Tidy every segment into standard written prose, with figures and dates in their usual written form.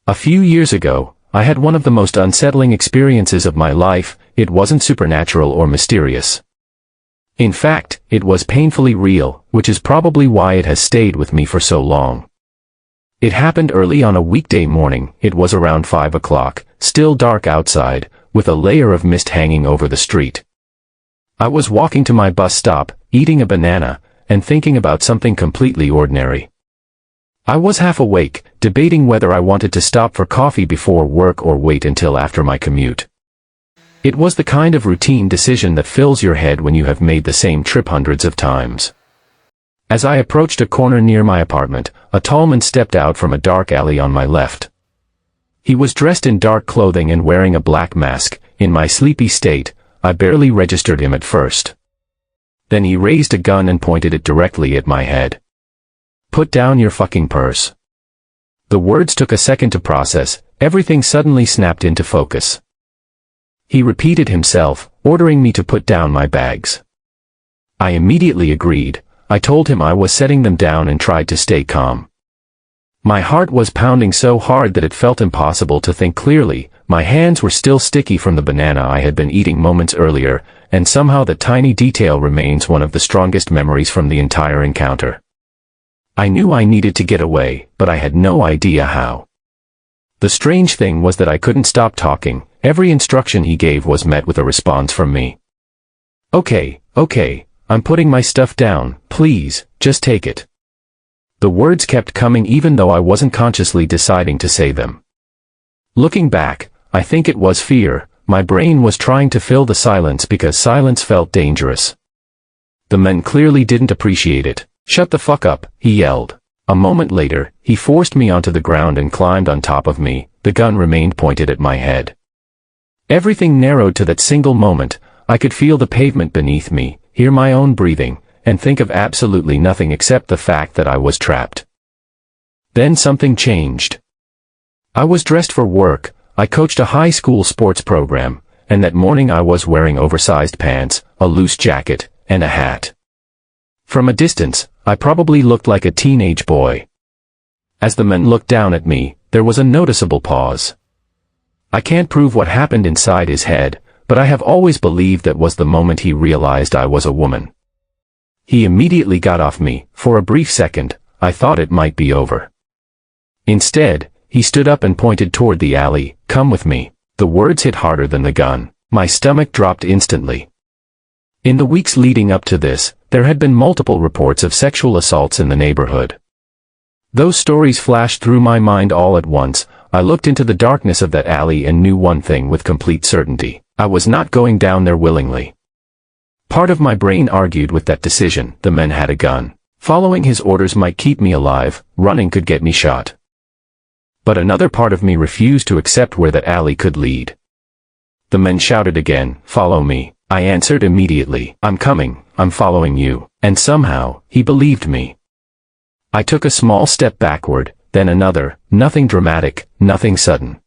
A few years ago, I had one of the most unsettling experiences of my life. It wasn't supernatural or mysterious. In fact, it was painfully real, which is probably why it has stayed with me for so long. It happened early on a weekday morning. It was around 5 o'clock, still dark outside, with a layer of mist hanging over the street. I was walking to my bus stop, eating a banana, and thinking about something completely ordinary. I was half awake, debating whether I wanted to stop for coffee before work or wait until after my commute. It was the kind of routine decision that fills your head when you have made the same trip hundreds of times. As I approached a corner near my apartment, a tall man stepped out from a dark alley on my left. He was dressed in dark clothing and wearing a black mask. In my sleepy state, I barely registered him at first. Then he raised a gun and pointed it directly at my head. "Put down your fucking purse." The words took a second to process. Everything suddenly snapped into focus. He repeated himself, ordering me to put down my bags. I immediately agreed. I told him I was setting them down and tried to stay calm. My heart was pounding so hard that it felt impossible to think clearly. My hands were still sticky from the banana I had been eating moments earlier, and somehow that tiny detail remains one of the strongest memories from the entire encounter. I knew I needed to get away, but I had no idea how. The strange thing was that I couldn't stop talking. Every instruction he gave was met with a response from me. Okay, I'm putting my stuff down, please, just take it." The words kept coming even though I wasn't consciously deciding to say them. Looking back, I think it was fear. My brain was trying to fill the silence because silence felt dangerous. The man clearly didn't appreciate it. "Shut the fuck up," he yelled. A moment later, he forced me onto the ground and climbed on top of me. The gun remained pointed at my head. Everything narrowed to that single moment. I could feel the pavement beneath me, hear my own breathing, and think of absolutely nothing except the fact that I was trapped. Then something changed. I was dressed for work. I coached a high school sports program, and that morning I was wearing oversized pants, a loose jacket, and a hat. From a distance, I probably looked like a teenage boy. As the man looked down at me, there was a noticeable pause. I can't prove what happened inside his head, but I have always believed that was the moment he realized I was a woman. He immediately got off me. For a brief second, I thought it might be over. Instead, he stood up and pointed toward the alley. "Come with me." The words hit harder than the gun. My stomach dropped instantly. In the weeks leading up to this, there had been multiple reports of sexual assaults in the neighborhood. Those stories flashed through my mind all at once. I looked into the darkness of that alley and knew one thing with complete certainty. I was not going down there willingly. Part of my brain argued with that decision. The man had a gun. Following his orders might keep me alive. Running could get me shot. But another part of me refused to accept where that alley could lead. The man shouted again, "Follow me." I answered immediately, "I'm coming, I'm following you." And somehow, he believed me. I took a small step backward, then another. Nothing dramatic, nothing sudden.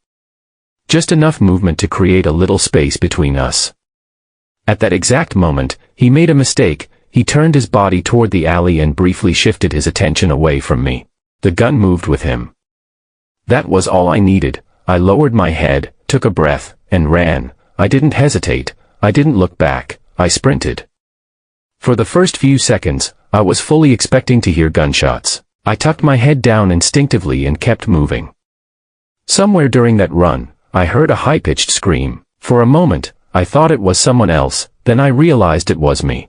Just enough movement to create a little space between us. At that exact moment, he made a mistake. He turned his body toward the alley and briefly shifted his attention away from me. The gun moved with him. That was all I needed. I lowered my head, took a breath, and ran. I didn't hesitate. I didn't look back. I sprinted. For the first few seconds, I was fully expecting to hear gunshots. I tucked my head down instinctively and kept moving. Somewhere during that run, I heard a high-pitched scream. For a moment, I thought it was someone else, then I realized it was me.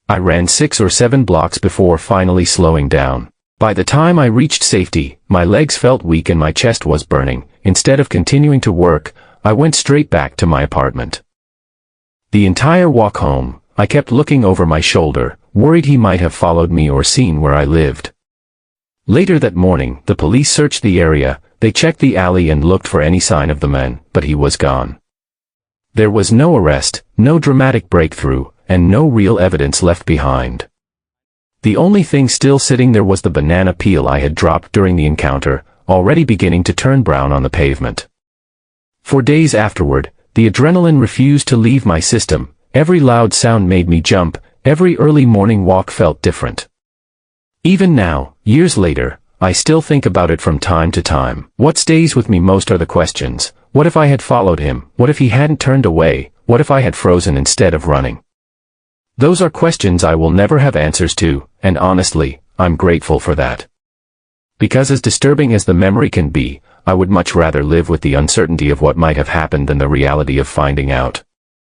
I ran 6 or 7 blocks before finally slowing down. By the time I reached safety, my legs felt weak and my chest was burning. Instead of continuing to work, I went straight back to my apartment. The entire walk home, I kept looking over my shoulder, worried he might have followed me or seen where I lived. Later that morning, the police searched the area. They checked the alley and looked for any sign of the man, but he was gone. There was no arrest, no dramatic breakthrough, and no real evidence left behind. The only thing still sitting there was the banana peel I had dropped during the encounter, already beginning to turn brown on the pavement. For days afterward, the adrenaline refused to leave my system. Every loud sound made me jump. Every early morning walk felt different. Even now, years later, I still think about it from time to time. What stays with me most are the questions. What if I had followed him? What if he hadn't turned away? What if I had frozen instead of running? Those are questions I will never have answers to, and honestly, I'm grateful for that. Because as disturbing as the memory can be, I would much rather live with the uncertainty of what might have happened than the reality of finding out.